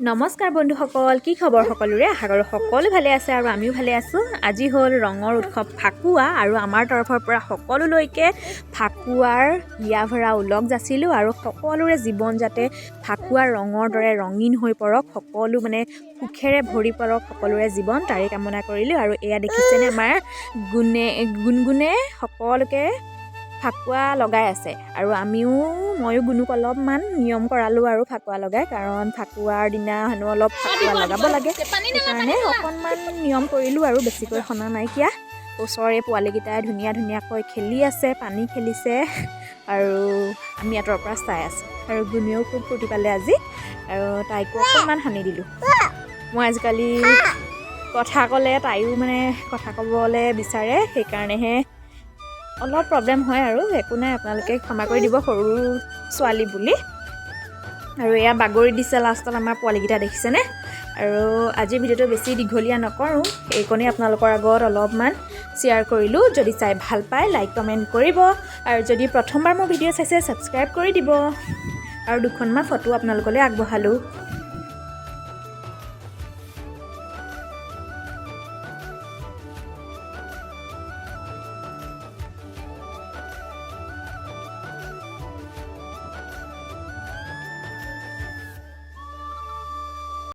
নমস্কাৰ বন্ধুসকল, কি খবৰ সকলোৰে? আশা কৰোঁ সকলো ভালে আছে আৰু আমিও ভালে আছোঁ। আজি হ'ল ৰঙৰ উৎসৱ ফাকুৱা আৰু আমাৰ তৰফৰ পৰা সকলোলৈকে ফাকুৱাৰ হিয়া ভৰা ওলগ যাচিলোঁ আৰু সকলোৰে জীৱন যাতে ফাকুৱাৰ ৰঙৰ দৰে ৰঙীন হৈ পৰক, সকলো মানে সুখেৰে ভৰি পৰক সকলোৰে জীৱন, তাৰে কামনা কৰিলোঁ। আৰু এয়া দেখিছেনে আমাৰ গুণগুণে সকলোকে ফাকুৱা লগাই আছে আৰু ময়ো গুণুক অলপমান নিয়ম কৰালোঁ আৰু ফাকুৱা লগাই, কাৰণ ফাকুৱাৰ দিনা হেনো অলপ ফাকুৱা লগাব লাগে, সেইকাৰণে অকণমান নিয়ম কৰিলোঁ আৰু বেছিকৈ সনা নাইকিয়া। ওচৰৰে পোৱালীকেইটাই ধুনীয়াকৈ খেলি আছে, পানী খেলিছে আৰু আমি আঁতৰৰ পৰা চাই আছোঁ। আৰু গুণেও খুব ফূৰ্তি পালে আজি আৰু তাইকো অকণমান সানি দিলোঁ। মই আজিকালি কথা ক'লে তাইও মানে কথা ক'বলৈ বিচাৰে, সেইকাৰণেহে অলপ প্ৰব্লেম হয় আৰু একো নাই, আপোনালোকে ক্ষমা কৰি দিব, সৰু ছোৱালী বুলি। আৰু এয়া বাগৰি দিছে লাষ্টত আমাৰ পোৱালীকেইটা, দেখিছেনে? আৰু আজিৰ ভিডিঅ'টো বেছি দীঘলীয়া নকৰোঁ, এইকণেই আপোনালোকৰ আগত অলপমান শ্বেয়াৰ কৰিলোঁ। যদি চাই ভাল পায় লাইক কমেণ্ট কৰিব আৰু যদি প্ৰথমবাৰ মোৰ ভিডিঅ' চাইছে ছাবস্ক্ৰাইব কৰি দিব আৰু দুখনমান ফটো আপোনালোকলৈ আগবঢ়ালোঁ।